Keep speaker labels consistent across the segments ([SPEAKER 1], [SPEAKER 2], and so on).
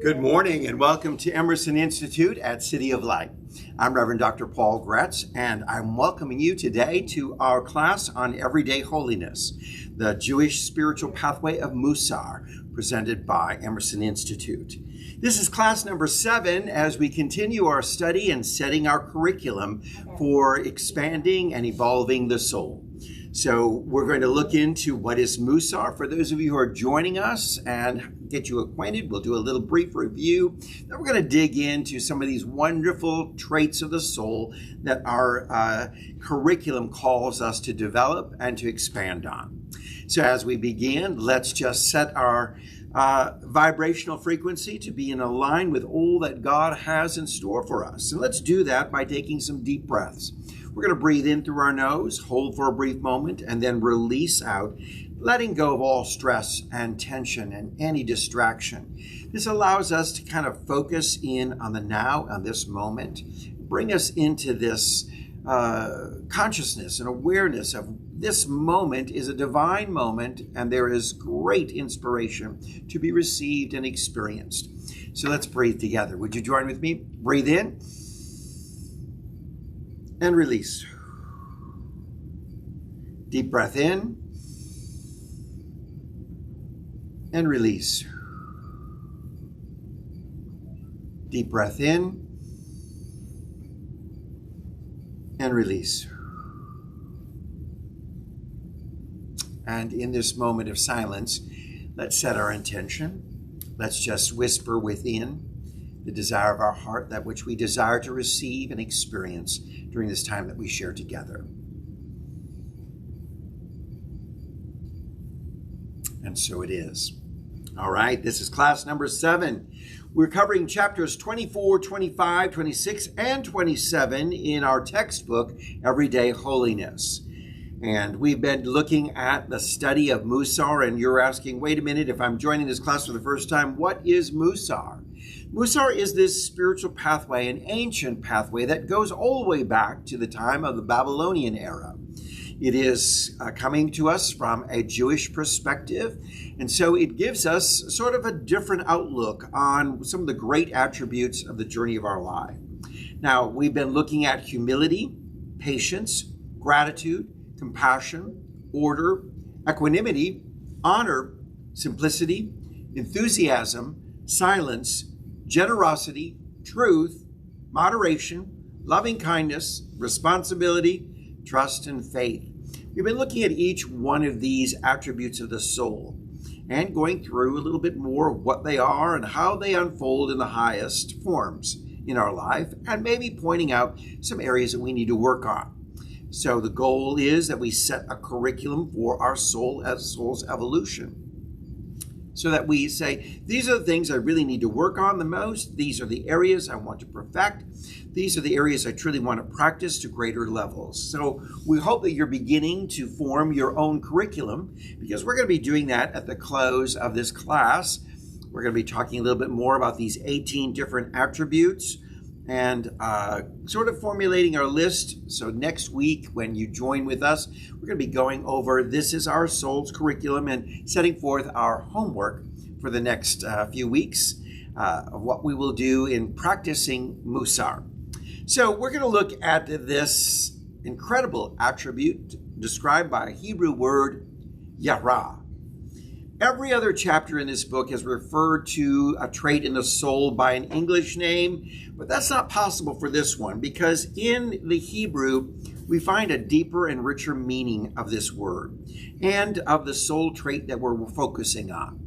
[SPEAKER 1] Good morning and welcome to Emerson Institute at City of Light. I'm Reverend Dr. Paul Gretz, and I'm welcoming you today to our class on Everyday Holiness, the Jewish spiritual pathway of Musar, presented by Emerson Institute. This is class number 7 as we continue our study and setting our curriculum for expanding and evolving the soul. So we're going to look into what is Musar. For those of you who are joining us and get you acquainted, we'll do a little brief review. Then we're going to dig into some of these wonderful traits of the soul that our curriculum calls us to develop and to expand on. So as we begin, let's just set our vibrational frequency to be in line with all that God has in store for us. And let's do that by taking some deep breaths. We're going to breathe in through our nose, hold for a brief moment, and then release out, letting go of all stress and tension and any distraction. This allows us to kind of focus in on the now, on this moment, bring us into this consciousness and awareness of this moment is a divine moment, and there is great inspiration to be received and experienced. So let's breathe together. Would you join with me? Breathe in. And release. Deep breath in and release. Deep breath in and release. And in this moment of silence, let's set our intention. Let's just whisper within the desire of our heart, that which we desire to receive and experience during this time that we share together. And so it is. All right, this is class number 7. We're covering chapters 24, 25, 26, and 27 in our textbook, Everyday Holiness. And we've been looking at the study of Musar, and you're asking, wait a minute, if I'm joining this class for the first time, what is Musar? Musar is this spiritual pathway, an ancient pathway that goes all the way back to the time of the Babylonian era. It is coming to us from a Jewish perspective, and so it gives us sort of a different outlook on some of the great attributes of the journey of our life. Now, we've been looking at humility, patience, gratitude, compassion, order, equanimity, honor, simplicity, enthusiasm, silence, generosity, truth, moderation, loving kindness, responsibility, trust, and faith. We've been looking at each one of these attributes of the soul and going through a little bit more of what they are and how they unfold in the highest forms in our life, and maybe pointing out some areas that we need to work on. So the goal is that we set a curriculum for our soul as soul's evolution, so that we say, these are the things I really need to work on the most. These are the areas I want to perfect. These are the areas I truly want to practice to greater levels. So we hope that you're beginning to form your own curriculum, because we're going to be doing that at the close of this class. We're going to be talking a little bit more about these 18 different attributes and sort of formulating our list. So next week, when you join with us, we're going to be going over this is our soul's curriculum and setting forth our homework for the next few weeks of what we will do in practicing Musar. So we're going to look at this incredible attribute described by a Hebrew word, yara. Every other chapter in this book has referred to a trait in the soul by an English name, but that's not possible for this one, because in the Hebrew, we find a deeper and richer meaning of this word and of the soul trait that we're focusing on.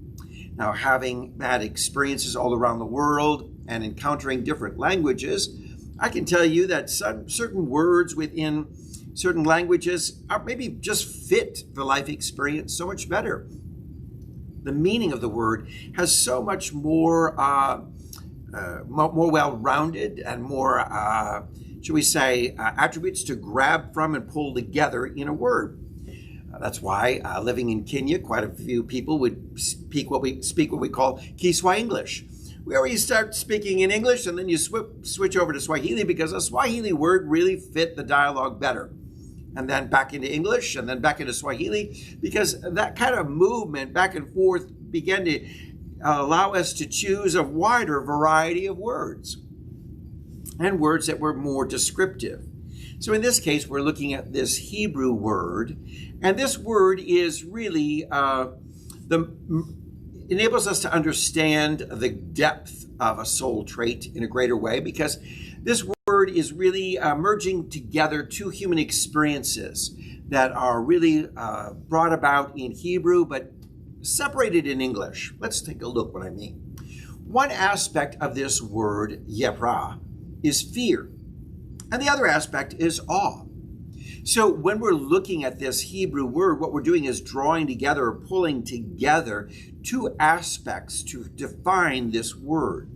[SPEAKER 1] Now, having had experiences all around the world and encountering different languages, I can tell you that certain words within certain languages are maybe just fit the life experience so much better. The meaning of the word has so much more well-rounded and more, shall we say, attributes to grab from and pull together in a word. That's why living in Kenya, quite a few people would speak what we call Kiswa English, where you start speaking in English and then you switch over to Swahili because a Swahili word really fit the dialogue better. And then back into English, and then back into Swahili, because that kind of movement back and forth began to allow us to choose a wider variety of words and words that were more descriptive. So in this case, we're looking at this Hebrew word, and this word is really enables us to understand the depth of a soul trait in a greater way, because this word is really merging together two human experiences that are really brought about in Hebrew, but separated in English. Let's take a look what I mean. One aspect of this word, yirah, is fear, and the other aspect is awe. So when we're looking at this Hebrew word, what we're doing is drawing together or pulling together two aspects to define this word.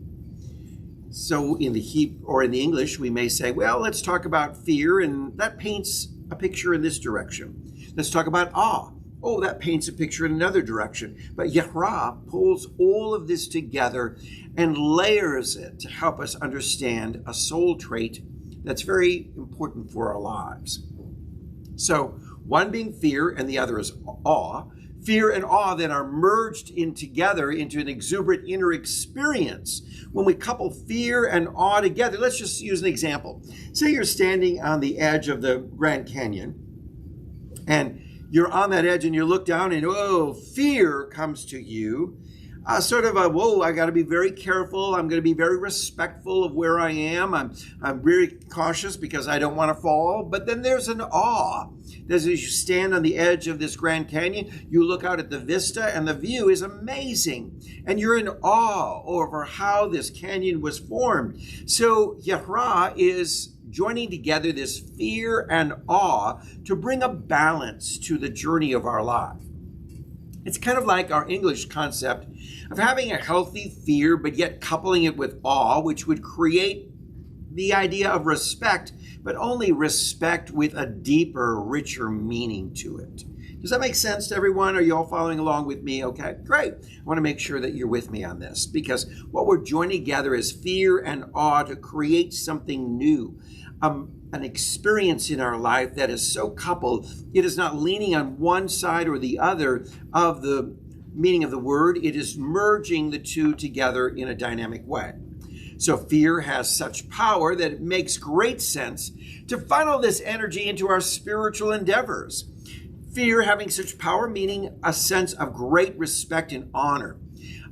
[SPEAKER 1] So in the Hebrew or in the English, we may say, well, let's talk about fear, and that paints a picture in this direction. Let's talk about awe. Oh, that paints a picture in another direction. But yirah pulls all of this together and layers it to help us understand a soul trait that's very important for our lives. So one being fear and the other is awe. Fear and awe then are merged in together into an exuberant inner experience. When we couple fear and awe together, let's just use an example. Say you're standing on the edge of the Grand Canyon, and you're on that edge and you look down and, oh, fear comes to you. Sort of a, whoa, I got to be very careful. I'm going to be very respectful of where I am. I'm very cautious because I don't want to fall. But then there's an awe. As you stand on the edge of this Grand Canyon, you look out at the vista and the view is amazing. And you're in awe over how this canyon was formed. So yirah is joining together this fear and awe to bring a balance to the journey of our life. It's kind of like our English concept of having a healthy fear, but yet coupling it with awe, which would create the idea of respect, but only respect with a deeper, richer meaning to it. Does that make sense to everyone? Are you all following along with me? Okay, great. I want to make sure that you're with me on this, because what we're joining together is fear and awe to create something new. An experience in our life that is so coupled, it is not leaning on one side or the other of the meaning of the word. It is merging the two together in a dynamic way. So fear has such power that it makes great sense to funnel this energy into our spiritual endeavors. Fear having such power, meaning a sense of great respect and honor.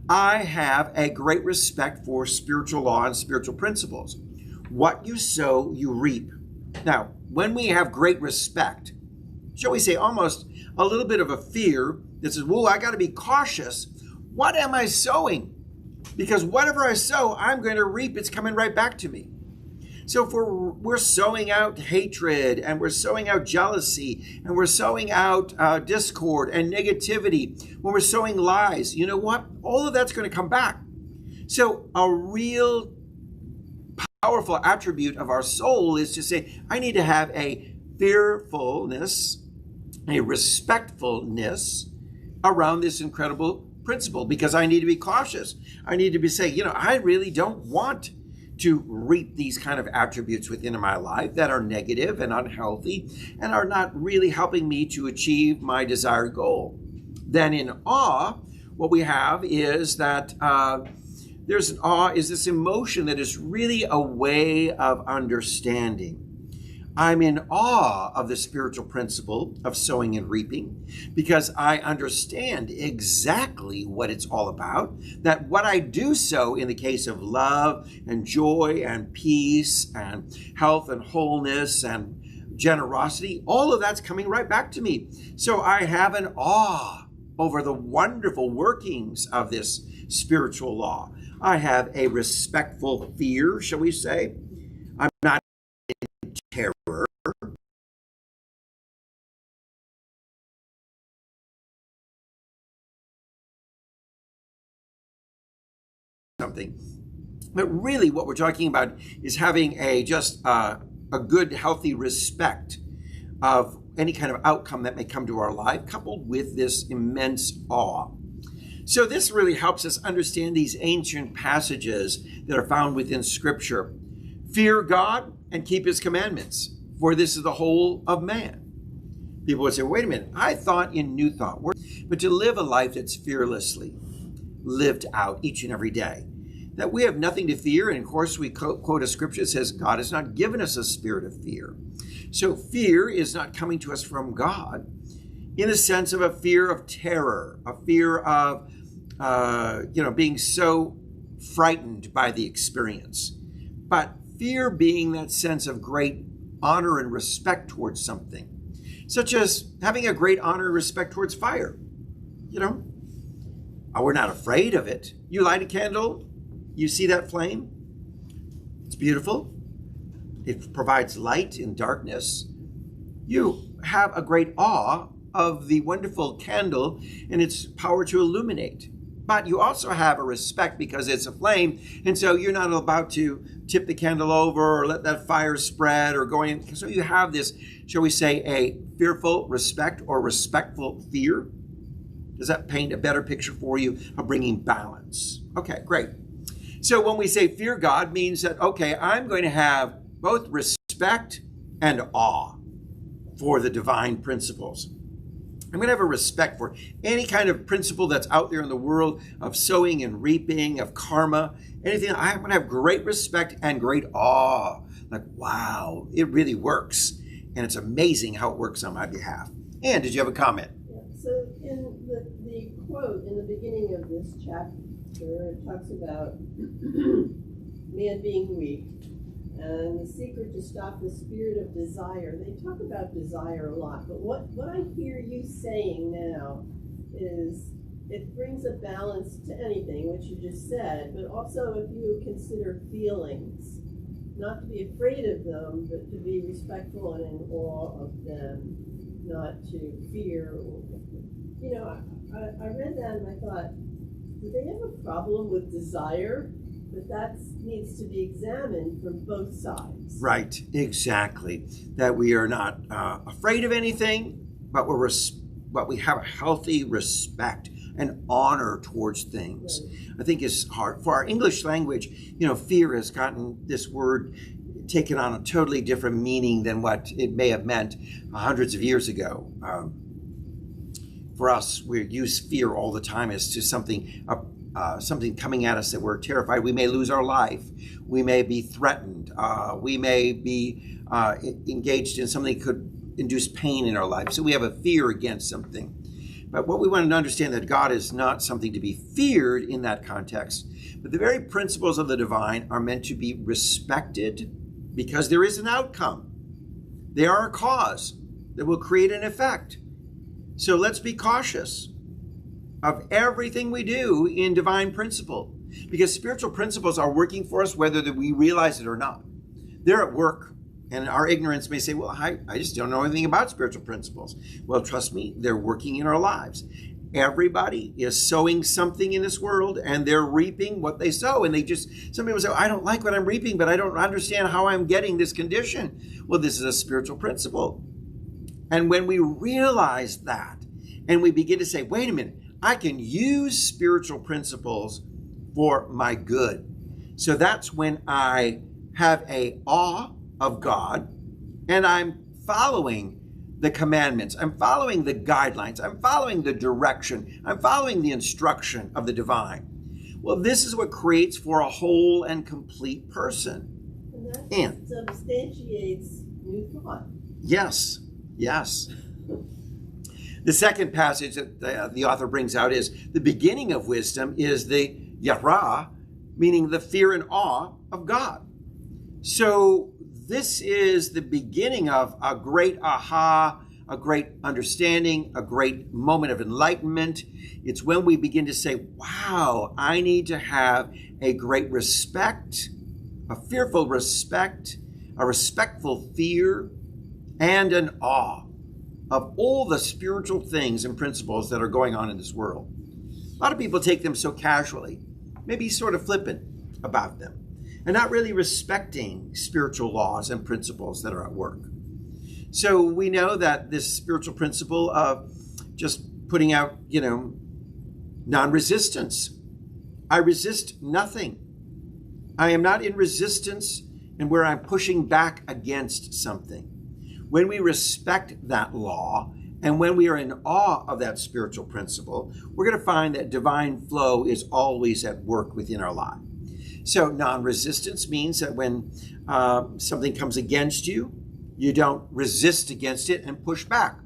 [SPEAKER 1] I have a great respect for spiritual law and spiritual principles. What you sow, you reap. Now, when we have great respect, shall we say almost a little bit of a fear that says, whoa, I got to be cautious. What am I sowing? Because whatever I sow, I'm going to reap. It's coming right back to me. So if we're sowing out hatred, and we're sowing out jealousy, and we're sowing out discord and negativity, when we're sowing lies, you know what? All of that's going to come back. So a real powerful attribute of our soul is to say, I need to have a fearfulness, a respectfulness around this incredible principle, because I need to be cautious. I need to be saying, I really don't want to reap these kind of attributes within my life that are negative and unhealthy and are not really helping me to achieve my desired goal. Then in awe, what we have is that there's an awe is this emotion that is really a way of understanding. I'm in awe of the spiritual principle of sowing and reaping because I understand exactly what it's all about, that what I do sow in the case of love and joy and peace and health and wholeness and generosity, all of that's coming right back to me. So I have an awe over the wonderful workings of this spiritual law. I have a respectful fear, shall we say. I'm not in terror. Something. But really what we're talking about is having a good, healthy respect of any kind of outcome that may come to our life, coupled with this immense awe. So this really helps us understand these ancient passages that are found within Scripture. Fear God and keep His commandments, for this is the whole of man. People would say, wait a minute, I thought in New Thought. But to live a life that's fearlessly, lived out each and every day. That we have nothing to fear. And of course, we quote a scripture that says, God has not given us a spirit of fear. So fear is not coming to us from God in the sense of a fear of terror, a fear of, being so frightened by the experience. But fear being that sense of great honor and respect towards something, such as having a great honor and respect towards fire. We're not afraid of it. You light a candle, you see that flame. It's beautiful. It provides light in darkness. You have a great awe of the wonderful candle and its power to illuminate. But you also have a respect because it's a flame, and so you're not about to tip the candle over or let that fire spread or go in. So you have this, shall we say, a fearful respect or respectful fear. Does that paint a better picture for you of bringing balance? Okay, great. So when we say fear God means that, okay, I'm going to have both respect and awe for the divine principles. I'm going to have a respect for any kind of principle that's out there in the world of sowing and reaping, of karma, anything. I'm going to have great respect and great awe. Like, wow, it really works. And it's amazing how it works on my behalf. Ann, did you have a comment?
[SPEAKER 2] Yeah, so in the quote in the beginning of this chapter, it talks about man being weak. And the secret to stop the spirit of desire. They talk about desire a lot, but what I hear you saying now is it brings a balance to anything, which you just said, but also if you consider feelings, not to be afraid of them, but to be respectful and in awe of them, not to fear. I read that and I thought, do they have a problem with desire? But that needs to be examined from both sides.
[SPEAKER 1] Right, exactly. That we are not afraid of anything, but we have a healthy respect and honor towards things. Right. I think it's hard. For our English language, fear has gotten this word taken on a totally different meaning than what it may have meant hundreds of years ago. For us, we use fear all the time as to something coming at us that we're terrified. We may lose our life. We may be threatened. We may be engaged in something that could induce pain in our life. So we have a fear against something. But what we want to understand that God is not something to be feared in that context. But the very principles of the divine are meant to be respected because there is an outcome. They are a cause that will create an effect. So let's be cautious of everything we do in divine principle, because spiritual principles are working for us whether we realize it or not. They're at work, and our ignorance may say, well, I just don't know anything about spiritual principles. Well, trust me, they're working in our lives. Everybody is sowing something in this world, and they're reaping what they sow. And some people say, I don't like what I'm reaping, but I don't understand how I'm getting this condition. Well, this is a spiritual principle. And when we realize that, and we begin to say, wait a minute, I can use spiritual principles for my good. So that's when I have a awe of God and I'm following the commandments. I'm following the guidelines. I'm following the direction. I'm following the instruction of the divine. Well, this is what creates for a whole and complete person.
[SPEAKER 2] And that substantiates new thought.
[SPEAKER 1] Yes. The second passage that the author brings out is the beginning of wisdom is the yara, meaning the fear and awe of God. So this is the beginning of a great aha, a great understanding, a great moment of enlightenment. It's when we begin to say, wow, I need to have a great respect, a fearful respect, a respectful fear, and an awe of all the spiritual things and principles that are going on in this world. A lot of people take them so casually, maybe sort of flippant about them, and not really respecting spiritual laws and principles that are at work. So we know that this spiritual principle of just putting out, non-resistance. I resist nothing. I am not in resistance and where I'm pushing back against something. When we respect that law And when we are in awe of that spiritual principle, we're going to find that divine flow is always at work within our life. So non-resistance means that when something comes against you, you don't resist against it and push back,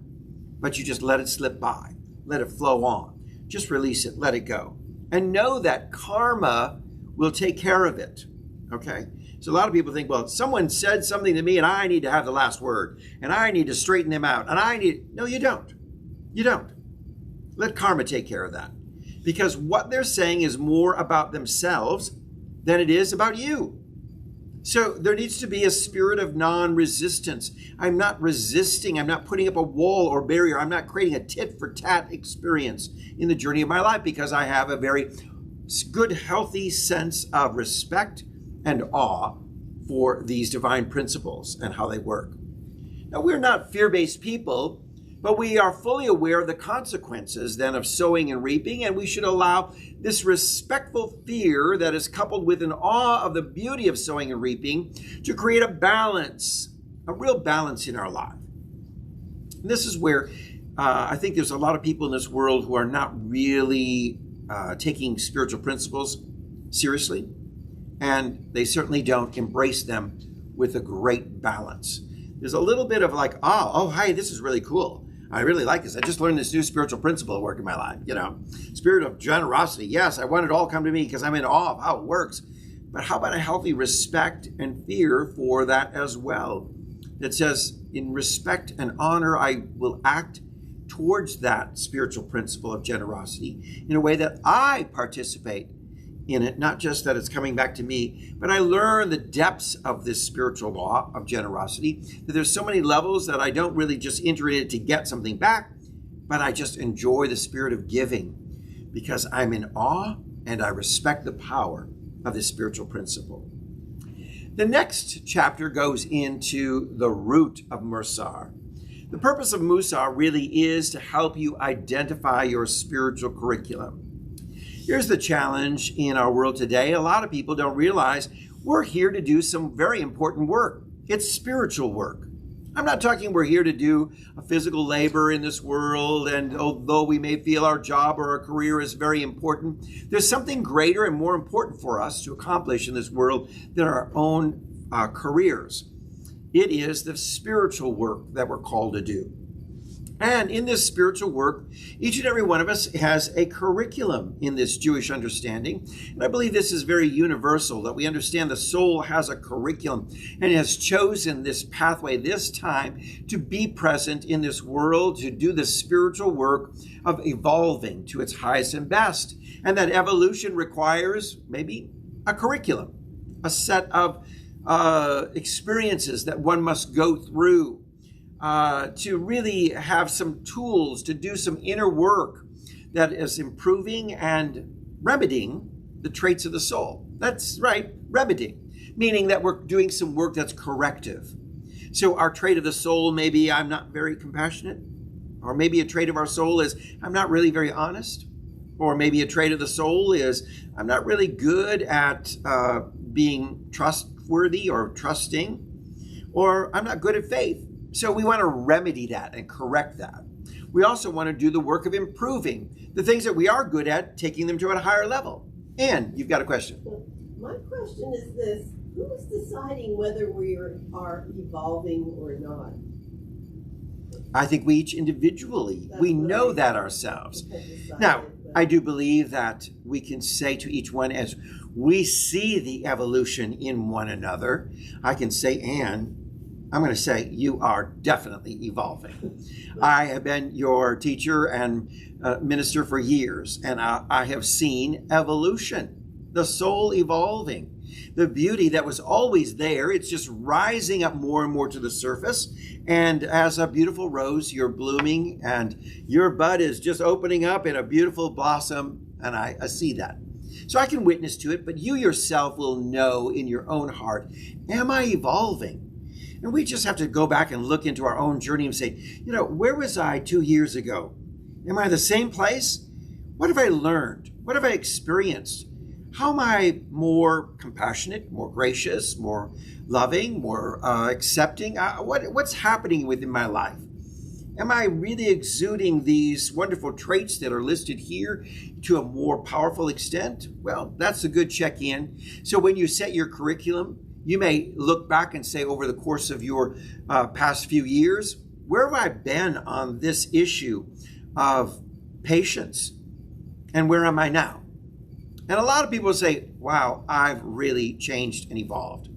[SPEAKER 1] but you just let it slip by, let it flow on. Just release it, let it go. And know that karma will take care of it, okay? So a lot of people think, well, someone said something to me and I need to have the last word and I need to straighten them out and no, you don't. You don't. Let karma take care of that, because what they're saying is more about themselves than it is about you. So there needs to be a spirit of non-resistance. I'm not resisting. I'm not putting up a wall or barrier. I'm not creating a tit-for-tat experience in the journey of my life, because I have a very good, healthy sense of respect and awe for these divine principles and how they work. Now, we're not fear-based people, but we are fully aware of the consequences then of sowing and reaping, and we should allow this respectful fear that is coupled with an awe of the beauty of sowing and reaping to create a balance, a real balance in our life. And this is where I think there's a lot of people in this world who are not really taking spiritual principles seriously, and they certainly don't embrace them with a great balance. There's a little bit of like, oh, hi, this is really cool. I really like this. I just learned this new spiritual principle at work in my life, spirit of generosity. Yes, I want it all come to me because I'm in awe of how it works. But how about a healthy respect and fear for that as well? That says, in respect and honor, I will act towards that spiritual principle of generosity in a way that I participate in it, not just that it's coming back to me, but I learn the depths of this spiritual law of generosity, that there's so many levels that I don't really just enter in it to get something back, but I just enjoy the spirit of giving because I'm in awe and I respect the power of this spiritual principle. The next chapter goes into the root of Musar. The purpose of Musar really is to help you identify your spiritual curriculum. Here's the challenge in our world today. A lot of people don't realize we're here to do some very important work. It's spiritual work. I'm not talking we're here to do a physical labor in this world, and although we may feel our job or our career is very important, there's something greater and more important for us to accomplish in this world than our own careers. It is the spiritual work that we're called to do. And in this spiritual work, each and every one of us has a curriculum in this Jewish understanding. And I believe this is very universal, that we understand the soul has a curriculum and has chosen this pathway this time to be present in this world, to do the spiritual work of evolving to its highest and best. And that evolution requires maybe a curriculum, a set of experiences that one must go through. To really have some tools to do some inner work that is improving and remedying the traits of the soul. That's right, remedying, meaning that we're doing some work that's corrective. So our trait of the soul, maybe I'm not very compassionate, or maybe a trait of our soul is I'm not really very honest, or maybe a trait of the soul is I'm not really good at being trustworthy or trusting, or I'm not good at faith. So we want to remedy that and correct that. We also want to do the work of improving the things that we are good at, taking them to a higher level. And you've got a question.
[SPEAKER 2] My question is this: who is deciding whether we are evolving or not?
[SPEAKER 1] I think we each individually, we know that ourselves. Now, I do believe that we can say to each one as we see the evolution in one another, I can say, Anne, I'm going to say you are definitely evolving. I have been your teacher and minister for years, and I have seen evolution, the soul evolving, the beauty that was always there. It's just rising up more and more to the surface. And as a beautiful rose, you're blooming and your bud is just opening up in a beautiful blossom. And I see that. So I can witness to it, but you yourself will know in your own heart, am I evolving? And we just have to go back and look into our own journey and say, where was I 2 years ago? Am I the same place? What have I learned? What have I experienced? How am I more compassionate, more gracious, more loving, more accepting? What's happening within my life? Am I really exuding these wonderful traits that are listed here to a more powerful extent? Well, that's a good check-in. So when you set your curriculum, you may look back and say over the course of your past few years, where have I been on this issue of patience? And where am I now? And a lot of people say, wow, I've really changed and evolved,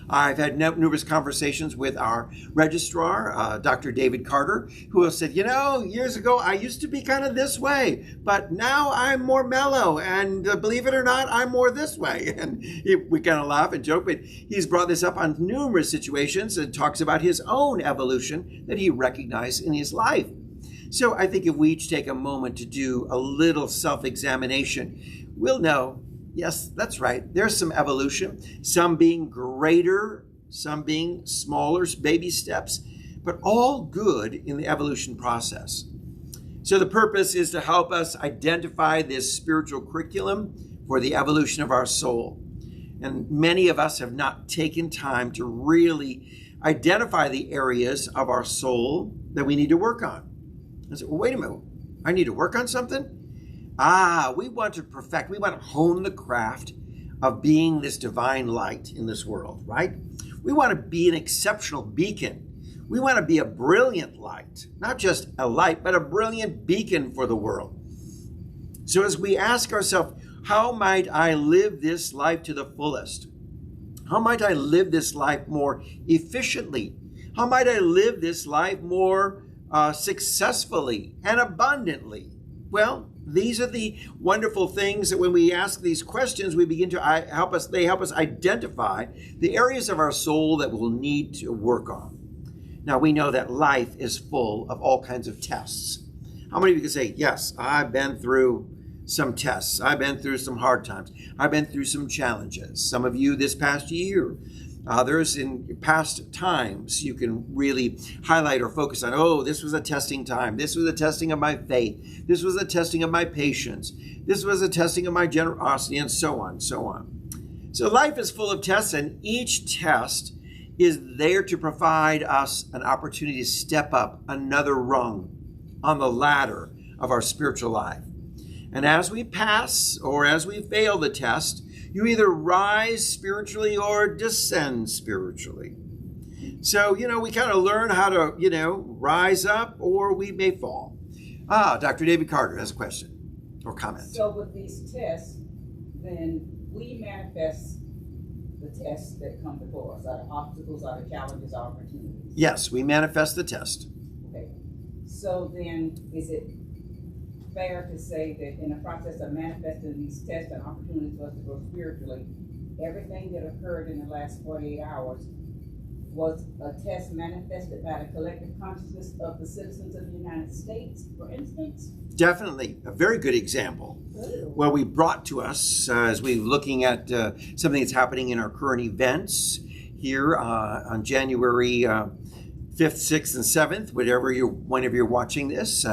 [SPEAKER 1] I've had numerous conversations with our registrar, Dr. David Carter, who has said, years ago, I used to be kind of this way, but now I'm more mellow. And believe it or not, I'm more this way. And we kind of laugh and joke, but he's brought this up on numerous situations and talks about his own evolution that he recognized in his life. So I think if we each take a moment to do a little self-examination, we'll know, yes, that's right. There's some evolution, some being greater, some being smaller, baby steps, but all good in the evolution process. So the purpose is to help us identify this spiritual curriculum for the evolution of our soul. And many of us have not taken time to really identify the areas of our soul that we need to work on. I said, well, wait a minute, I need to work on something? We want to perfect, we want to hone the craft of being this divine light in this world, right? We want to be an exceptional beacon. We want to be a brilliant light, not just a light, but a brilliant beacon for the world. So as we ask ourselves, how might I live this life to the fullest? How might I live this life more efficiently? How might I live this life more successfully and abundantly? Well, these are the wonderful things that when we ask these questions, we begin to they help us identify the areas of our soul that we'll need to work on. Now, we know that life is full of all kinds of tests. How many of you can say, yes, I've been through some tests. I've been through some hard times. I've been through some challenges. Some of you this past year. Others in past times, you can really highlight or focus on, this was a testing time. This was a testing of my faith. This was a testing of my patience. This was a testing of my generosity, and so on, so on. So life is full of tests, and each test is there to provide us an opportunity to step up another rung on the ladder of our spiritual life. And as we pass or as we fail the test, you either rise spiritually or descend spiritually. So, we kind of learn how to, rise up, or we may fall. Dr. David Carter has a question or comment.
[SPEAKER 3] So with these tests, then we manifest the tests that come before us. Are the obstacles, are the challenges, are opportunities?
[SPEAKER 1] Yes, we manifest the test.
[SPEAKER 3] Okay. So then is it fair to say that in the process of manifesting these tests and opportunities for us to grow spiritually, everything that occurred in the last 48 hours was a test manifested by the collective consciousness of the citizens of the United States, for instance?
[SPEAKER 1] Definitely. A very good example. Well, we brought to us, as we're looking at something that's happening in our current events here on January 5th, 6th, and 7th, whenever you're watching this,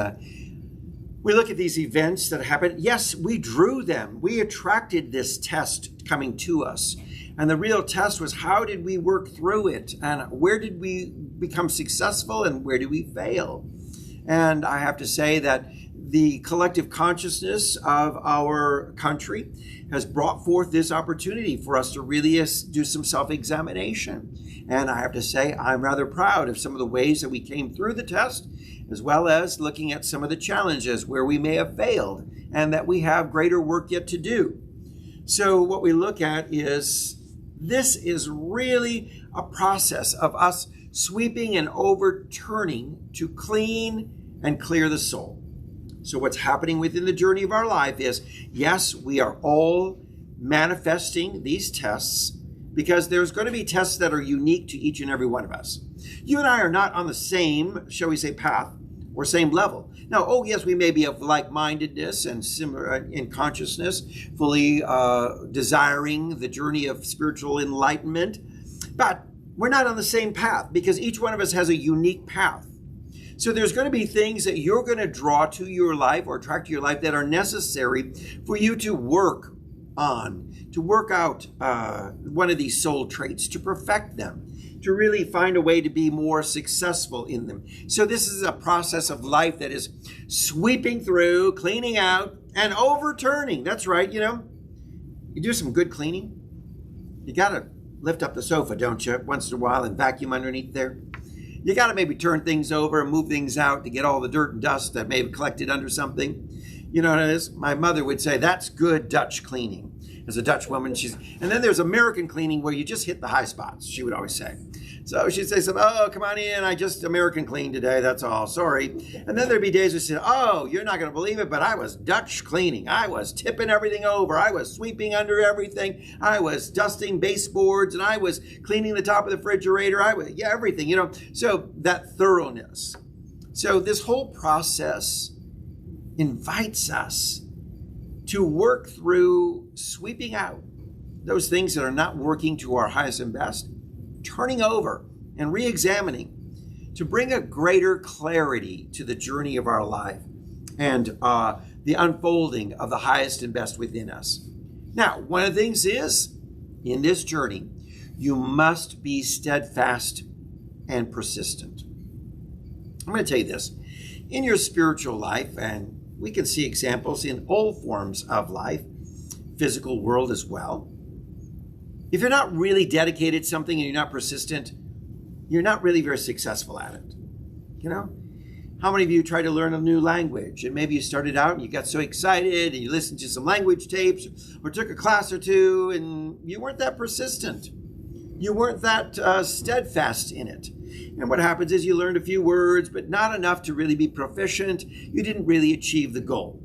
[SPEAKER 1] we look at these events that happened. Yes, we drew them. We attracted this test coming to us. And the real test was, how did we work through it? And where did we become successful and where did we fail? And I have to say that the collective consciousness of our country has brought forth this opportunity for us to really do some self-examination. And I have to say, I'm rather proud of some of the ways that we came through the test, as well as looking at some of the challenges where we may have failed and that we have greater work yet to do. So what we look at is, this is really a process of us sweeping and overturning to clean and clear the soul. So what's happening within the journey of our life is, yes, we are all manifesting these tests because there's going to be tests that are unique to each and every one of us. You and I are not on the same, shall we say, path or same level. Now, yes, we may be of like-mindedness and similar in consciousness, fully desiring the journey of spiritual enlightenment, but we're not on the same path because each one of us has a unique path. So there's going to be things that you're going to draw to your life or attract to your life that are necessary for you to work on, to work out one of these soul traits, to perfect them, to really find a way to be more successful in them. So this is a process of life that is sweeping through, cleaning out, and overturning. That's right, you do some good cleaning. You got to lift up the sofa, don't you, once in a while and vacuum underneath there? You got to maybe turn things over and move things out to get all the dirt and dust that may have collected under something. You know what it is? My mother would say, that's good Dutch cleaning. As a Dutch woman, and then there's American cleaning where you just hit the high spots, she would always say. So she'd say something, oh, come on in, I just American cleaned today, that's all, sorry. And then there'd be days where she said, oh, you're not going to believe it, but I was Dutch cleaning. I was tipping everything over. I was sweeping under everything. I was dusting baseboards, and I was cleaning the top of the refrigerator. Everything, So that thoroughness. So this whole process invites us to work through sweeping out those things that are not working to our highest and best, turning over and re-examining to bring a greater clarity to the journey of our life and the unfolding of the highest and best within us. Now, one of the things is, in this journey, you must be steadfast and persistent. I'm going to tell you this. In your spiritual life, and we can see examples in all forms of life, physical world as well. If you're not really dedicated to something and you're not persistent, you're not really very successful at it. How many of you tried to learn a new language and maybe you started out and you got so excited and you listened to some language tapes or took a class or two and you weren't that persistent. You weren't that steadfast in it. And what happens is you learned a few words, but not enough to really be proficient. You didn't really achieve the goal.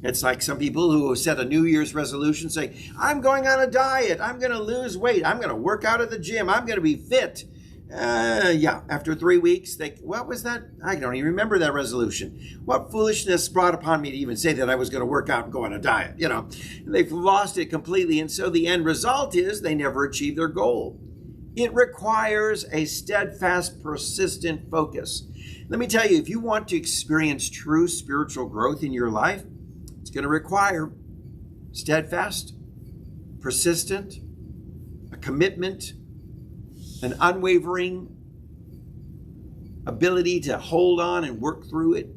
[SPEAKER 1] It's like some people who set a New Year's resolution saying, I'm going on a diet. I'm going to lose weight. I'm going to work out at the gym. I'm going to be fit. After 3 weeks, what was that? I don't even remember that resolution. What foolishness brought upon me to even say that I was going to work out and go on a diet? They've lost it completely. And so the end result is they never achieve their goal. It requires a steadfast, persistent focus. Let me tell you, if you want to experience true spiritual growth in your life, it's going to require steadfast, persistent, a commitment, an unwavering ability to hold on and work through it.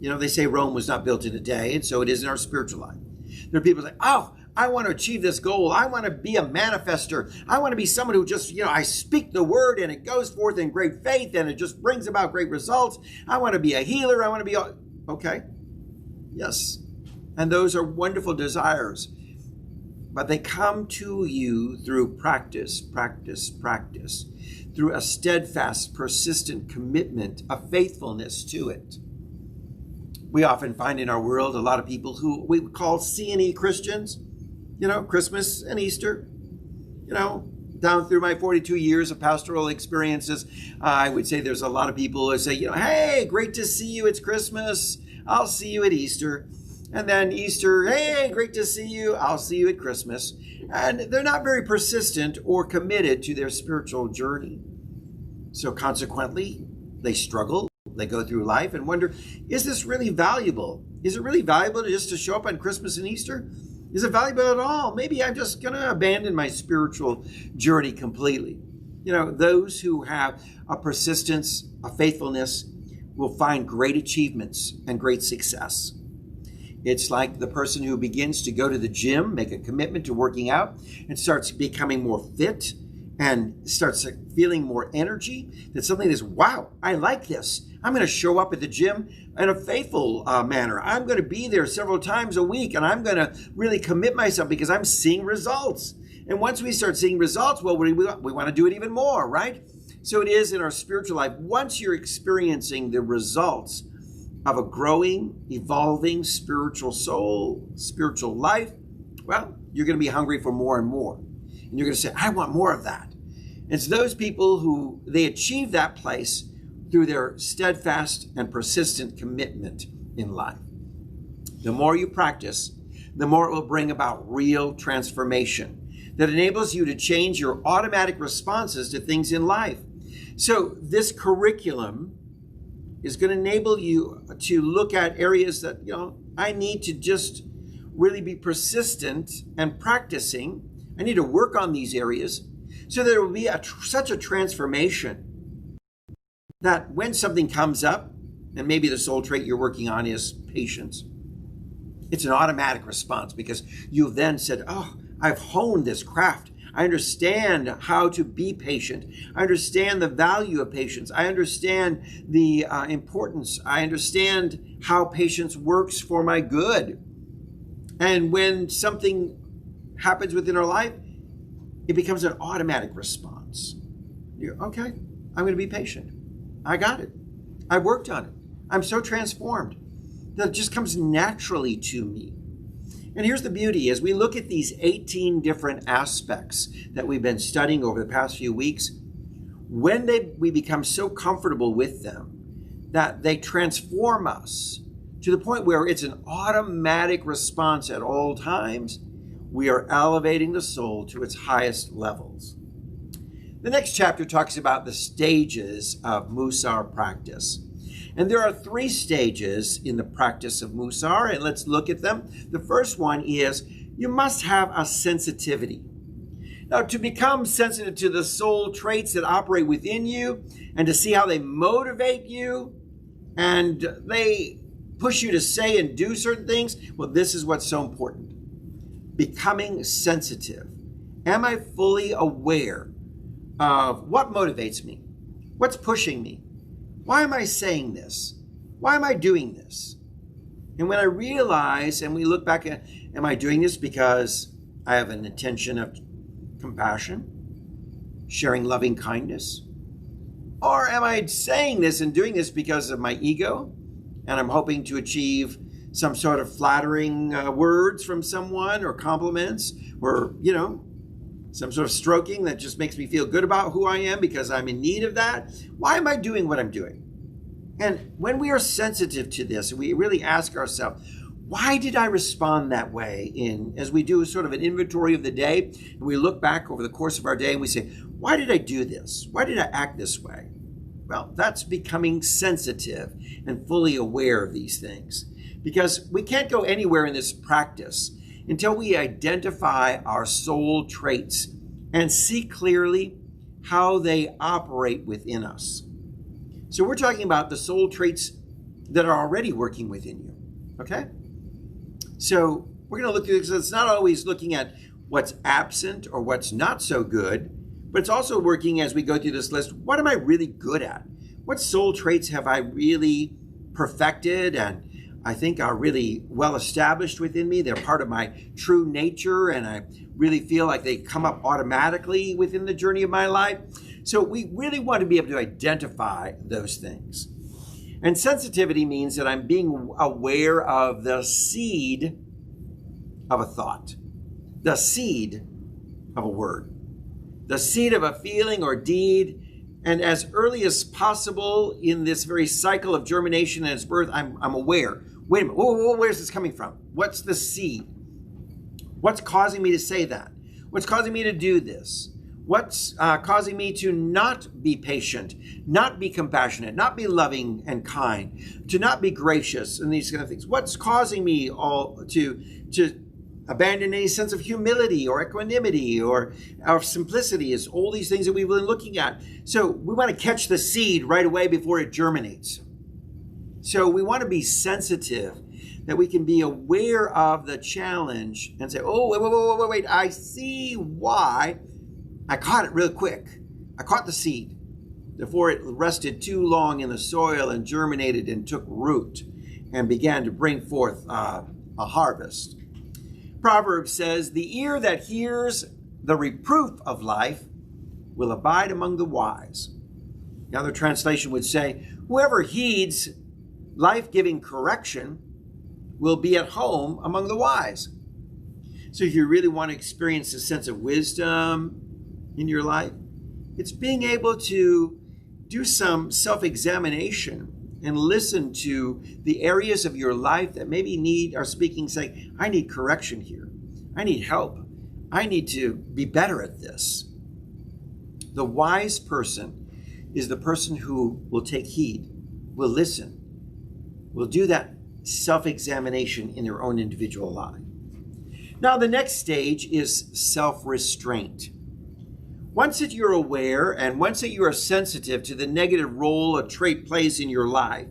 [SPEAKER 1] They say Rome was not built in a day, and so it is in our spiritual life. There are people who say, oh, I want to achieve this goal. I want to be a manifester. I want to be someone who just, I speak the word and it goes forth in great faith and it just brings about great results. I want to be a healer. I want to be, okay. Yes. And those are wonderful desires, but they come to you through practice, through a steadfast, persistent commitment, a faithfulness to it. We often find in our world a lot of people who we call C&E Christians, Christmas and Easter, down through my 42 years of pastoral experiences, I would say there's a lot of people who say, hey, great to see you. It's Christmas. I'll see you at Easter. And then Easter, hey, great to see you. I'll see you at Christmas. And they're not very persistent or committed to their spiritual journey. So consequently, they struggle. They go through life and wonder, is this really valuable? Is it really valuable to show up on Christmas and Easter? Is it valuable at all? Maybe I'm just going to abandon my spiritual journey completely. Those who have a persistence, a faithfulness, will find great achievements and great success. It's like the person who begins to go to the gym, make a commitment to working out, and starts becoming more fit and starts feeling more energy. That's something that's, wow, I like this. I'm going to show up at the gym in a faithful manner. I'm going to be there several times a week, and I'm going to really commit myself because I'm seeing results. And once we start seeing results, well, we want to do it even more, right? So it is in our spiritual life. Once you're experiencing the results of a growing, evolving spiritual soul, spiritual life, well, you're going to be hungry for more and more. And you're going to say, I want more of that. It's those people who they achieve that place through their steadfast and persistent commitment in life. The more you practice, the more it will bring about real transformation that enables you to change your automatic responses to things in life. So this curriculum is going to enable you to look at areas that, I need to just really be persistent and practicing. I need to work on these areas So there will be such a transformation that when something comes up, and maybe the soul trait you're working on is patience, it's an automatic response because you've then said, oh, I've honed this craft. I understand how to be patient. I understand the value of patience. I understand the importance. I understand how patience works for my good. And when something happens within our life, it becomes an automatic response. You're, okay, I'm going to be patient. I got it. I worked on it. I'm so transformed that it just comes naturally to me. And here's the beauty. As we look at these 18 different aspects that we've been studying over the past few weeks, when we become so comfortable with them that they transform us to the point where it's an automatic response at all times, we are elevating the soul to its highest levels. The next chapter talks about the stages of Musar practice. And there are 3 stages in the practice of Musar, and let's look at them. The first one is you must have a sensitivity. Now, to become sensitive to the soul traits that operate within you and to see how they motivate you and they push you to say and do certain things, well, this is what's so important. Becoming sensitive. Am I fully aware of what motivates me? What's pushing me? Why am I saying this? Why am I doing this? And when I realize and we look back at, am I doing this because I have an intention of compassion, sharing loving kindness? Or am I saying this and doing this because of my ego and I'm hoping to achieve some sort of flattering words from someone or compliments or, some sort of stroking that just makes me feel good about who I am because I'm in need of that? Why am I doing what I'm doing? And when we are sensitive to this, we really ask ourselves, why did I respond that way? As we do sort of an inventory of the day, and we look back over the course of our day and we say, why did I do this? Why did I act this way? Well, that's becoming sensitive and fully aware of these things. Because we can't go anywhere in this practice until we identify our soul traits and see clearly how they operate within us. So we're talking about the soul traits that are already working within you, okay? So we're going to look at this. It's not always looking at what's absent or what's not so good, but it's also working as we go through this list. What am I really good at? What soul traits have I really perfected and I think are really well established within me? They're part of my true nature and I really feel like they come up automatically within the journey of my life. So we really want to be able to identify those things. And sensitivity means that I'm being aware of the seed of a thought, the seed of a word, the seed of a feeling or deed. And as early as possible in this very cycle of germination and its birth, I'm aware. Wait a minute, where's this coming from? What's the seed? What's causing me to say that? What's causing me to do this? What's causing me to not be patient, not be compassionate, not be loving and kind, to not be gracious and these kind of things? What's causing me all to abandon any sense of humility or equanimity or simplicity? Is all these things that we've been looking at. So we want to catch the seed right away before it germinates. So we want to be sensitive, that we can be aware of the challenge and say, oh, wait, I see why. I caught it real quick. I caught the seed before it rested too long in the soil and germinated and took root and began to bring forth a harvest. Proverbs says, the ear that hears the reproof of life will abide among the wise. Another translation would say, whoever heeds life-giving correction will be at home among the wise. So if you really want to experience a sense of wisdom in your life, it's being able to do some self-examination and listen to the areas of your life that maybe are speaking, saying, I need correction here. I need help. I need to be better at this. The wise person is the person who will take heed, will listen, will do that self-examination in their own individual life. Now, the next stage is self-restraint. Once that you're aware and once that you are sensitive to the negative role a trait plays in your life,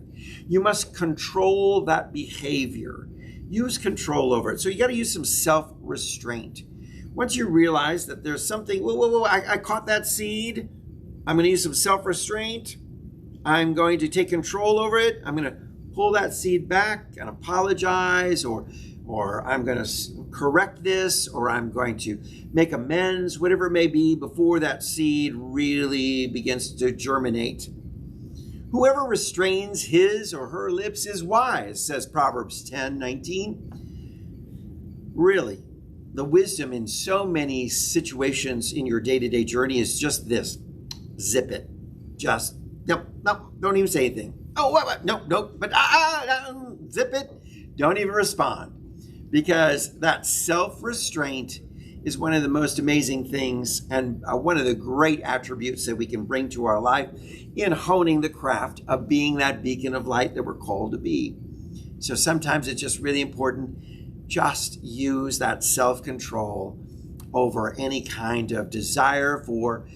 [SPEAKER 1] you must control that behavior. Use control over it. So you got to use some self-restraint. Once you realize that there's something, whoa, I caught that seed. I'm going to use some self-restraint. I'm going to take control over it. I'm going to pull that seed back and apologize, or I'm going to correct this, or I'm going to make amends, whatever it may be, before that seed really begins to germinate. Whoever restrains his or her lips is wise, says Proverbs 10:19. Really, the wisdom in so many situations in your day-to-day journey is just this. Zip it. Just, no, don't even say anything. Oh, what? No, but zip it. Don't even respond. Because that self-restraint is one of the most amazing things and one of the great attributes that we can bring to our life in honing the craft of being that beacon of light that we're called to be. So sometimes it's just really important, just use that self-control over any kind of desire for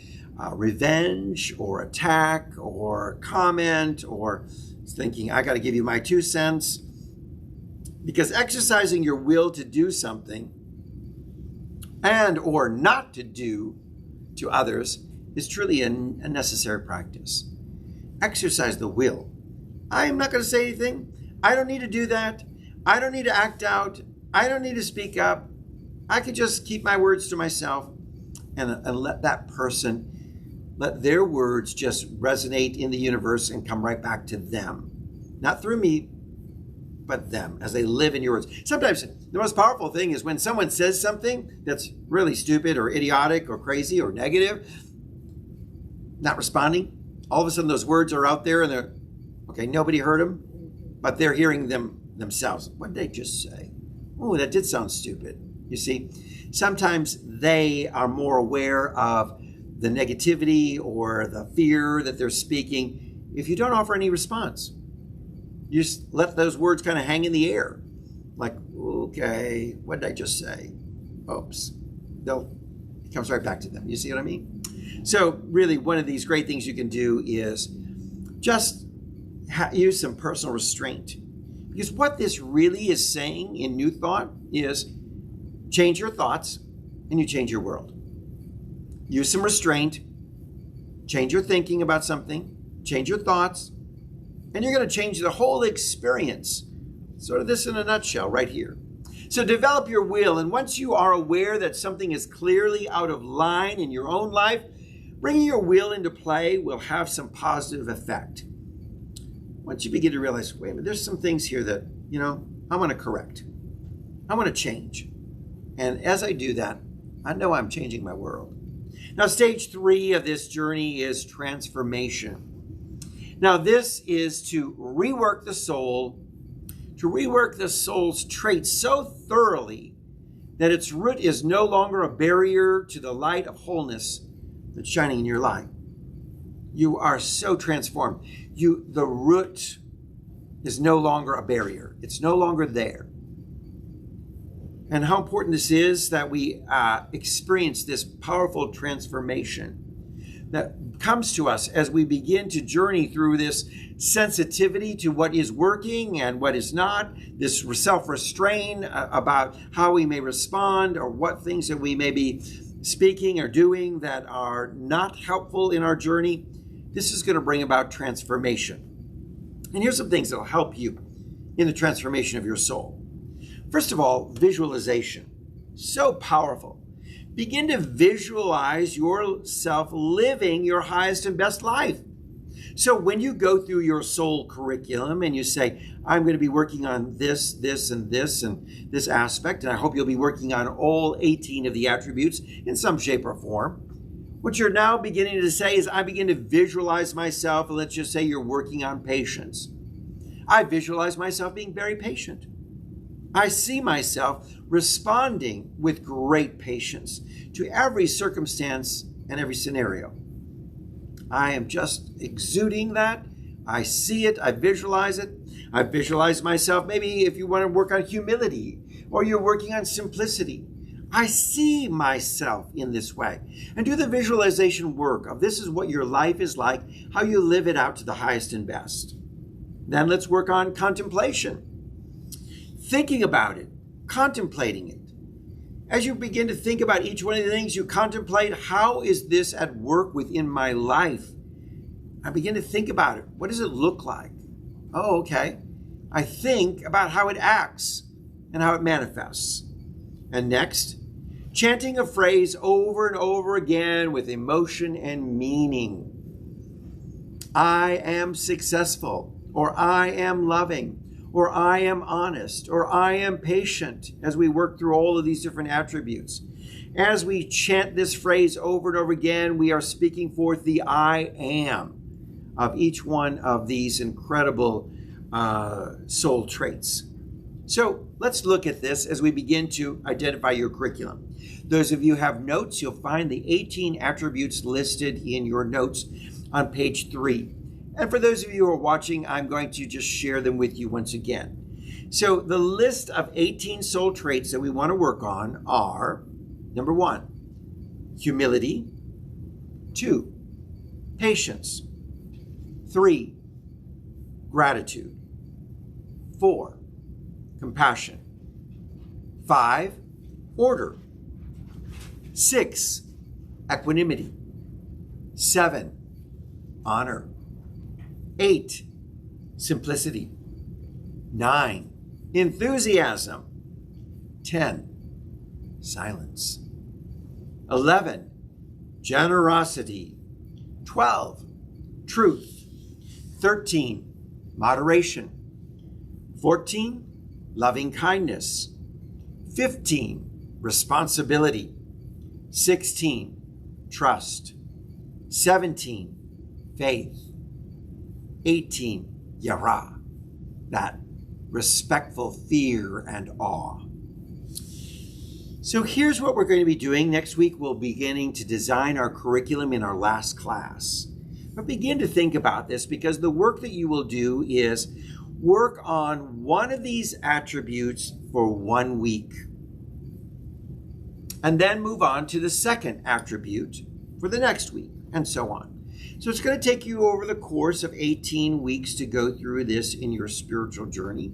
[SPEAKER 1] revenge or attack or comment or thinking, I got to give you my 2 cents. Because exercising your will to do something and or not to do to others is truly a necessary practice. Exercise the will. I'm not going to say anything. I don't need to do that. I don't need to act out. I don't need to speak up. I can just keep my words to myself and let that person, let their words just resonate in the universe and come right back to them. Not through me, but them, as they live in your words. Sometimes the most powerful thing is when someone says something that's really stupid or idiotic or crazy or negative, not responding. All of a sudden those words are out there and they're, okay, nobody heard them, but they're hearing them themselves. What did they just say? Oh, that did sound stupid. You see, sometimes they are more aware of the negativity or the fear that they're speaking if you don't offer any response. You just let those words kind of hang in the air. Like, okay, what did I just say? Oops. It comes right back to them. You see what I mean? So really, one of these great things you can do is just use some personal restraint. Because what this really is saying in New Thought is change your thoughts and you change your world. Use some restraint. Change your thinking about something. Change your thoughts. And you're going to change the whole experience. Sort of this in a nutshell right here. So develop your will. And once you are aware that something is clearly out of line in your own life, bringing your will into play will have some positive effect. Once you begin to realize, wait a minute, there's some things here that, I want to correct. I want to change. And as I do that, I know I'm changing my world. Now, stage 3 of this journey is transformation. Now, this is to rework the soul, to rework the soul's traits so thoroughly that its root is no longer a barrier to the light of wholeness that's shining in your life. You are so transformed. The root is no longer a barrier. It's no longer there. And how important this is that we experience this powerful transformation that comes to us as we begin to journey through this sensitivity to what is working and what is not, this self-restraint about how we may respond or what things that we may be speaking or doing that are not helpful in our journey. This is going to bring about transformation. And here's some things that will help you in the transformation of your soul. First of all, visualization. So powerful. Begin to visualize yourself living your highest and best life. So when you go through your soul curriculum and you say, I'm going to be working on this, and this aspect, and I hope you'll be working on all 18 of the attributes in some shape or form. What you're now beginning to say is, I begin to visualize myself, and let's just say you're working on patience. I visualize myself being very patient. I see myself responding with great patience to every circumstance and every scenario. I am just exuding that. I see it. I visualize it. I visualize myself. Maybe if you want to work on humility or you're working on simplicity, I see myself in this way. And do the visualization work of this is what your life is like, how you live it out to the highest and best. Then let's work on contemplation. Thinking about it, contemplating it. As you begin to think about each one of the things you contemplate, how is this at work within my life? I begin to think about it. What does it look like? Oh, okay. I think about how it acts and how it manifests. And next, chanting a phrase over and over again with emotion and meaning. I am successful, or I am loving, or I am honest, or I am patient, as we work through all of these different attributes. As we chant this phrase over and over again, we are speaking forth the I am of each one of these incredible soul traits. So let's look at this as we begin to identify your curriculum. Those of you who have notes, you'll find the 18 attributes listed in your notes on page 3. And for those of you who are watching, I'm going to just share them with you once again. So the list of 18 soul traits that we want to work on are, number 1, humility. 2, patience. 3, gratitude. 4, compassion. 5, order. 6, equanimity. 7, honor. 8, simplicity. 9, enthusiasm. 10, silence. 11, generosity. 12, truth. 13, moderation. 14, loving kindness. 15, responsibility. 16, trust. 17, faith. 18, yara, that respectful fear and awe. So here's what we're going to be doing. Next week, we'll be beginning to design our curriculum in our last class. But begin to think about this, because the work that you will do is work on one of these attributes for 1 week. And then move on to the second attribute for the next week, and so on. So it's going to take you over the course of 18 weeks to go through this in your spiritual journey,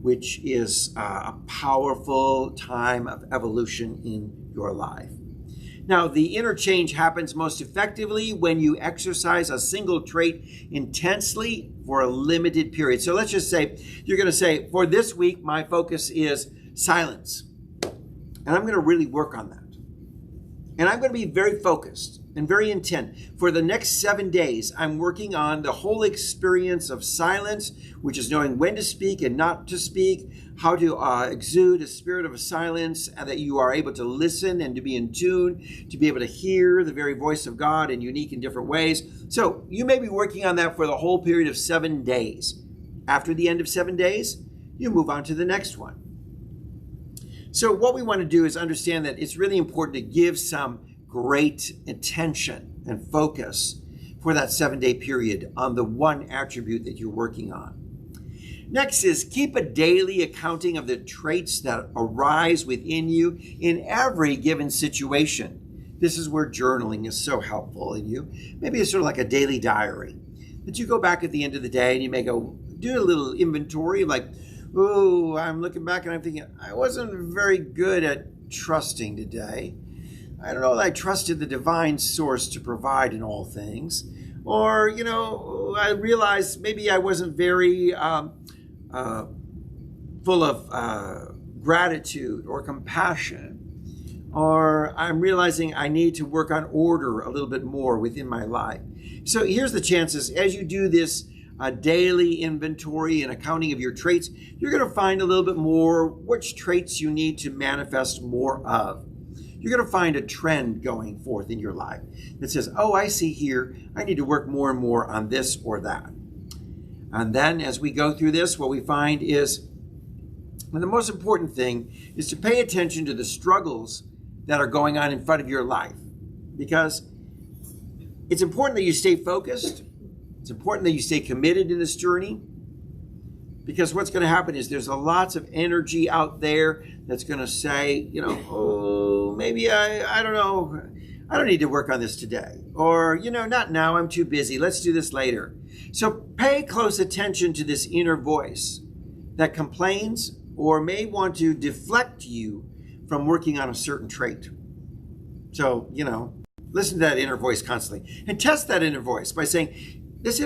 [SPEAKER 1] which is a powerful time of evolution in your life. Now, the interchange happens most effectively when you exercise a single trait intensely for a limited period. So let's just say, you're going to say, for this week, my focus is silence. And I'm going to really work on that. And I'm going to be very focused and very intent. For the next 7 days, I'm working on the whole experience of silence, which is knowing when to speak and not to speak, how to exude a spirit of silence, and that you are able to listen and to be in tune, to be able to hear the very voice of God in unique and different ways. So you may be working on that for the whole period of 7 days. After the end of 7 days, you move on to the next one. So what we want to do is understand that it's really important to give some great attention and focus for that 7-day period on the one attribute that you're working on. Next is keep a daily accounting of the traits that arise within you in every given situation. This is where journaling is so helpful in you. Maybe it's sort of like a daily diary that you go back at the end of the day and you may go do a little inventory, like, oh, I'm looking back and I'm thinking, I wasn't very good at trusting today. I don't know that I trusted the divine source to provide in all things. Or, I realized maybe I wasn't very full of gratitude or compassion. Or I'm realizing I need to work on order a little bit more within my life. So here's the chances. As you do this daily inventory and accounting of your traits, you're going to find a little bit more which traits you need to manifest more of. You're going to find a trend going forth in your life that says, oh, I see here, I need to work more and more on this or that. And then as we go through this, what we find is, and the most important thing is to pay attention to the struggles that are going on in front of your life. Because it's important that you stay focused. It's important that you stay committed in this journey. Because what's going to happen is there's lots of energy out there that's going to say, oh, maybe I don't know, I don't need to work on this today. Or, not now, I'm too busy. Let's do this later. So pay close attention to this inner voice that complains or may want to deflect you from working on a certain trait. So, listen to that inner voice constantly and test that inner voice by saying, is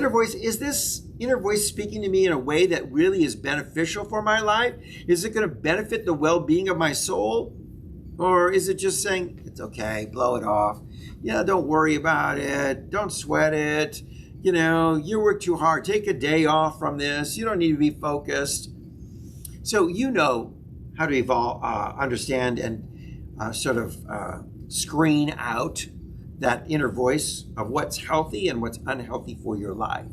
[SPEAKER 1] this inner voice speaking to me in a way that really is beneficial for my life? Is it going to benefit the well-being of my soul? Or is it just saying, it's okay, blow it off. Don't worry about it. Don't sweat it. You work too hard. Take a day off from this. You don't need to be focused. So how to understand and screen out that inner voice of what's healthy and what's unhealthy for your life.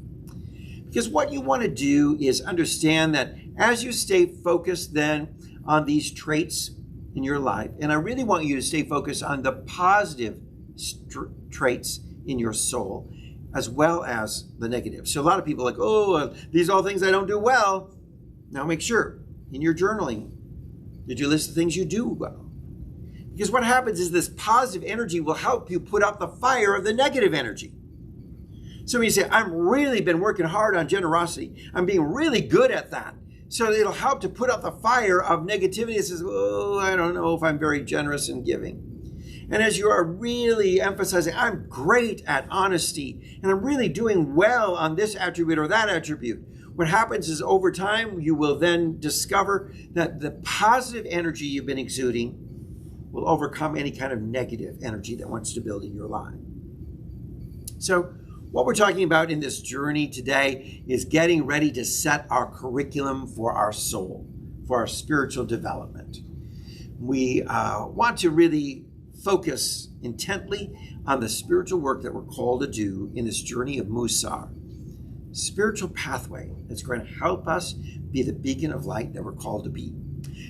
[SPEAKER 1] Because what you want to do is understand that as you stay focused then on these traits in your life, and I really want you to stay focused on the positive traits in your soul, as well as the negative. So a lot of people are like, these are all things I don't do well. Now make sure in your journaling, did you list the things you do well? Because what happens is this positive energy will help you put out the fire of the negative energy. So when you say, I've really been working hard on generosity, I'm being really good at that. So it'll help to put out the fire of negativity. It says, I don't know if I'm very generous in giving. And as you are really emphasizing, I'm great at honesty, and I'm really doing well on this attribute or that attribute, what happens is over time, you will then discover that the positive energy you've been exuding will overcome any kind of negative energy that wants to build in your life. So what we're talking about in this journey today is getting ready to set our curriculum for our soul, for our spiritual development. We want to really focus intently on the spiritual work that we're called to do in this journey of Musar, spiritual pathway that's going to help us be the beacon of light that we're called to be.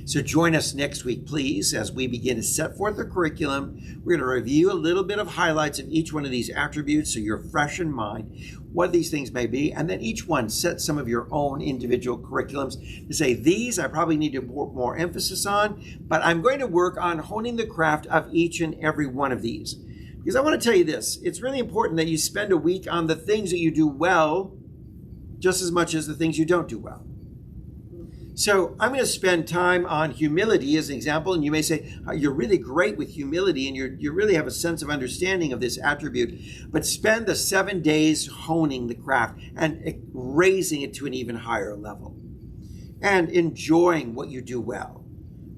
[SPEAKER 1] So join us next week, please, as we begin to set forth the curriculum. We're going to review a little bit of highlights of each one of these attributes so you're fresh in mind what these things may be. And then each one set some of your own individual curriculums to say, these I probably need to put more emphasis on, but I'm going to work on honing the craft of each and every one of these. Because I want to tell you this, it's really important that you spend a week on the things that you do well just as much as the things you don't do well. So I'm going to spend time on humility as an example, and you may say, you're really great with humility and you really have a sense of understanding of this attribute, but spend the 7 days honing the craft and raising it to an even higher level and enjoying what you do well.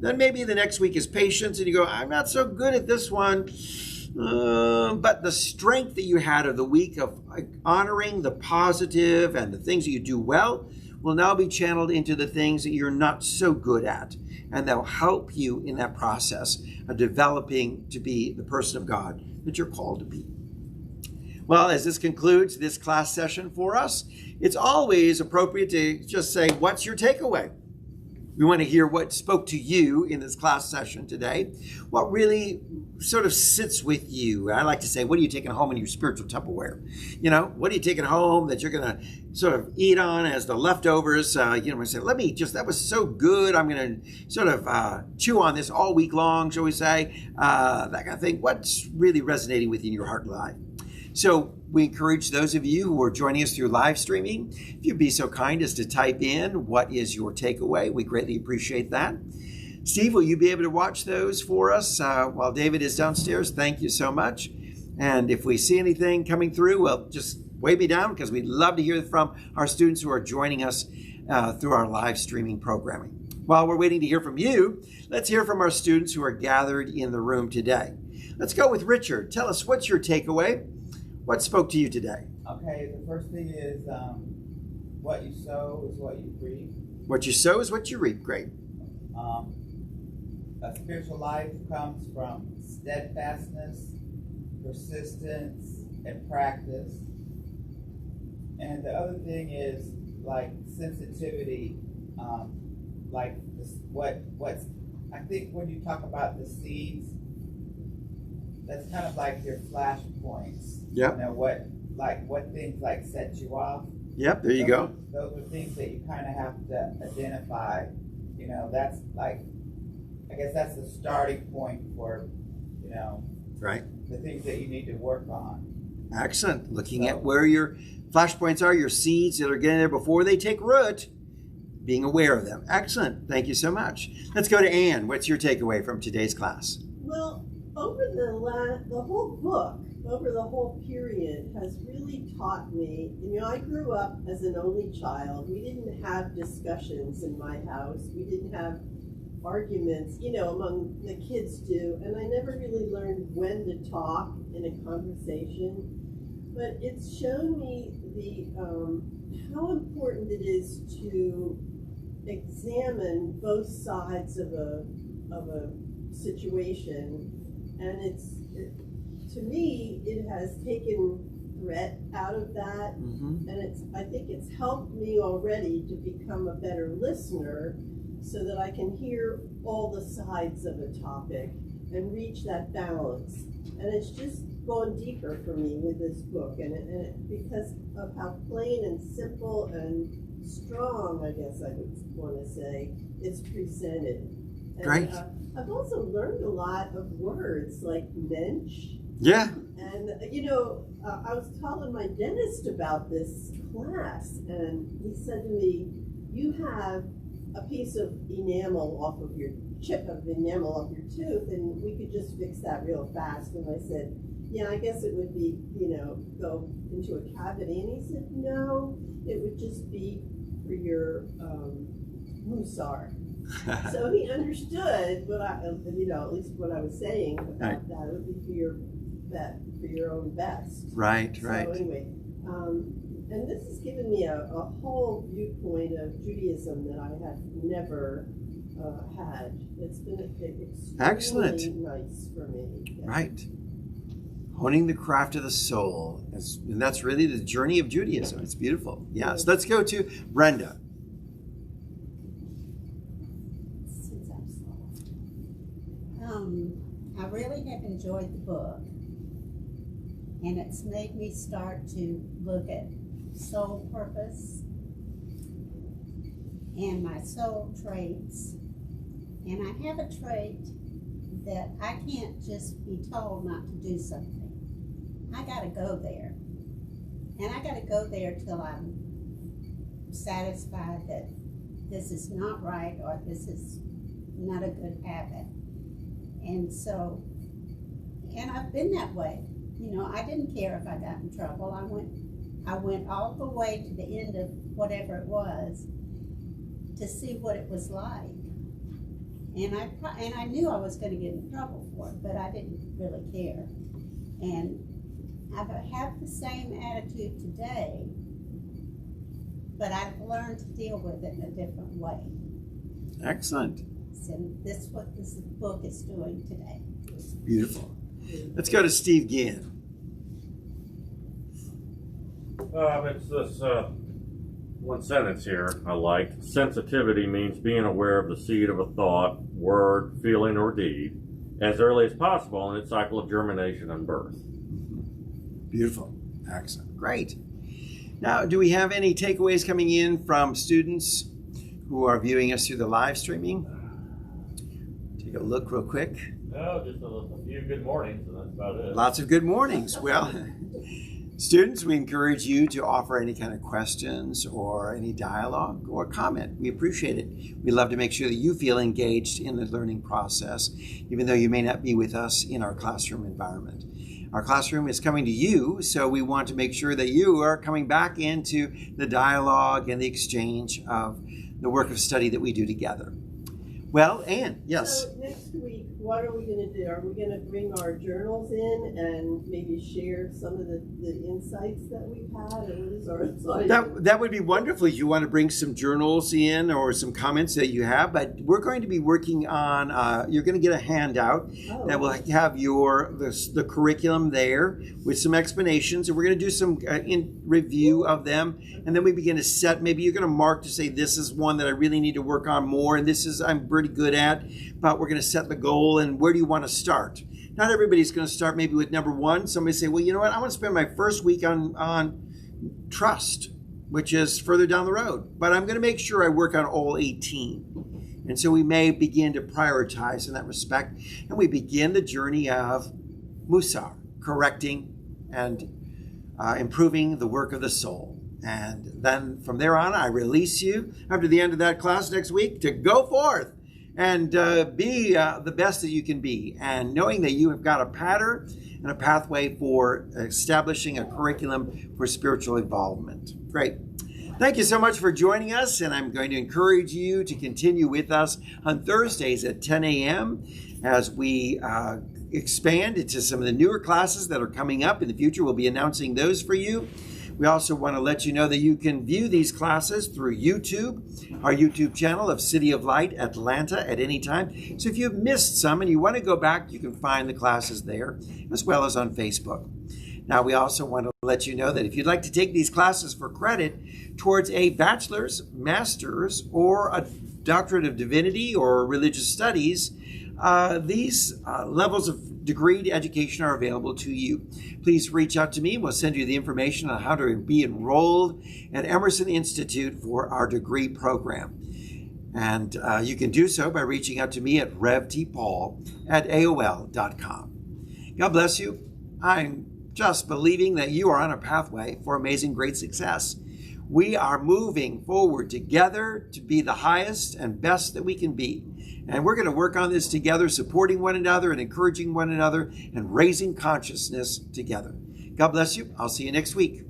[SPEAKER 1] Then maybe the next week is patience, and you go, I'm not so good at this one. But the strength that you had of the week of honoring the positive and the things that you do well will now be channeled into the things that you're not so good at. And that'll help you in that process of developing to be the person of God that you're called to be. Well, as this concludes this class session for us, it's always appropriate to just say, what's your takeaway? We want to hear what spoke to you in this class session today. What really sort of sits with you. I like to say, what are you taking home in your spiritual Tupperware? What are you taking home that you're going to sort of eat on as the leftovers? Say, that was so good. I'm going to sort of chew on this all week long, shall we say? That kind of thing. What's really resonating with you in your heart and life? So we encourage those of you who are joining us through live streaming, if you'd be so kind as to type in, what is your takeaway? We greatly appreciate that. Steve, will you be able to watch those for us while David is downstairs? Thank you so much. And if we see anything coming through, well, just wave me down, because we'd love to hear from our students who are joining us through our live streaming programming. While we're waiting to hear from you, let's hear from our students who are gathered in the room today. Let's go with Richard. Tell us, what's your takeaway? What spoke to you today?
[SPEAKER 4] Okay, the first thing is what you sow is what you reap.
[SPEAKER 1] What you sow is what you reap. Great.
[SPEAKER 4] A spiritual life comes from steadfastness, persistence, and practice. And the other thing is like sensitivity, like this, what's I think when you talk about the seeds, that's kind of like your flashpoints.
[SPEAKER 1] Yeah.
[SPEAKER 4] What things like set you off.
[SPEAKER 1] Yep, there you go.
[SPEAKER 4] Those are things that you kind of have to identify. You know, that's like, I guess that's the starting point for, you know,
[SPEAKER 1] Right.
[SPEAKER 4] the things that you need to work on.
[SPEAKER 1] Excellent. Looking at where your flashpoints are, your seeds that are getting there before they take root, being aware of them. Excellent. Thank you so much. Let's go to Anne. What's your takeaway from today's class?
[SPEAKER 2] Well, over the whole book, over the whole period, has really taught me. You know, I grew up as an only child. We didn't have discussions in my house. We didn't have arguments, you know, among the kids do. And I never really learned when to talk in a conversation. But it's shown me how important it is to examine both sides of a situation, and to me it has taken threat out of that, and I think it's helped me already to become a better listener, so that I can hear all the sides of a topic and reach that balance. And it's just gone deeper for me with this book, and it because of how plain and simple and strong, I guess I would want to say, it's presented. And,
[SPEAKER 1] Great.
[SPEAKER 2] I've also learned a lot of words like mensch.
[SPEAKER 1] Yeah.
[SPEAKER 2] And, you know, I was telling my dentist about this class, and he said to me, you have a piece of enamel off of your chip of enamel off your tooth, and we could just fix that real fast. And I said, yeah, I guess it would be, you know, go into a cavity. And he said, no, it would just be for your musar. So he understood what you know, at least what I was saying about
[SPEAKER 1] Right.
[SPEAKER 2] that. It would be for your own best.
[SPEAKER 1] Right,
[SPEAKER 2] So
[SPEAKER 1] right.
[SPEAKER 2] anyway, and this has given me a whole viewpoint of Judaism that I have never had. It's been extremely
[SPEAKER 1] Excellent.
[SPEAKER 2] nice for me. Yeah.
[SPEAKER 1] Right. Honing the craft of the soul. And that's really the journey of Judaism. It's beautiful. Yeah. So let's go to Brenda.
[SPEAKER 5] Since I'm slow. I really have enjoyed the book, and it's made me start to look at soul purpose and my soul traits. And I have a trait that I can't just be told not to do something. I gotta go there. And I gotta go there till I'm satisfied that this is not right or this is not a good habit. And so, and I've been that way. You know, I didn't care if I got in trouble. I went all the way to the end of whatever it was to see what it was like. And I knew I was going to get in trouble for it, but I didn't really care. And I have the same attitude today, but I've learned to deal with it in a different way.
[SPEAKER 1] Excellent.
[SPEAKER 5] So this is what this book is doing today.
[SPEAKER 1] Beautiful. Let's go to Steve Ginn.
[SPEAKER 6] It's this one sentence here I liked. Sensitivity means being aware of the seed of a thought, word, feeling, or deed as early as possible in its cycle of germination and birth.
[SPEAKER 1] Beautiful. Excellent. Great. Now, do we have any takeaways coming in from students who are viewing us through the live streaming? Take a look real quick.
[SPEAKER 6] No, just a few good mornings, and that's about it.
[SPEAKER 1] Lots of good mornings. Well, students, we encourage you to offer any kind of questions or any dialogue or comment. We appreciate it. We love to make sure that you feel engaged in the learning process, even though you may not be with us in our classroom environment. Our classroom is coming to you, so we want to make sure that you are coming back into the dialogue and the exchange of the work of study that we do together. Well, Anne, yes.
[SPEAKER 2] So next week, what are we going to do? Are we going to bring our journals in and maybe share some of the insights that we've had? Or what is our assignment?
[SPEAKER 1] That would be wonderful if you want to bring some journals in or some comments that you have. But we're going to be working on, you're going to get a handout that will have the curriculum there with some explanations. And we're going to do some in review of them. And then we begin to set, maybe you're going to mark to say, this is one that I really need to work on more. And this is, I'm pretty good at. But we're going to set the goal and where do you want to start? Not everybody's going to start maybe with number one. Somebody say, well, you know what? I want to spend my first week on trust. which is further down the road. But I'm going to make sure I work on all 18. And so we may begin to prioritize in that respect. And we begin the journey of Musar, correcting and improving the work of the soul. And then from there on, I release you after the end of that class next week to go forth and be the best that you can be. And knowing that you have got a pattern and a pathway for establishing a curriculum for spiritual involvement. Great. Thank you so much for joining us. And I'm going to encourage you to continue with us on Thursdays at 10 a.m. as we expand into some of the newer classes that are coming up in the future. We'll be announcing those for you. We also want to let you know that you can view these classes through YouTube, our YouTube channel of City of Light Atlanta at any time. So if you've missed some and you want to go back, you can find the classes there, as well as on Facebook. Now, we also want to let you know that if you'd like to take these classes for credit towards a bachelor's, master's, or a doctorate of divinity or religious studies, these levels of degree education are available to you. Please reach out to me. We'll send you the information on how to be enrolled at Emerson Institute for our degree program. And you can do so by reaching out to me at revtpaul@aol.com. God bless you. I'm just believing that you are on a pathway for amazing, great success. We are moving forward together to be the highest and best that we can be. And we're going to work on this together, supporting one another and encouraging one another and raising consciousness together. God bless you. I'll see you next week.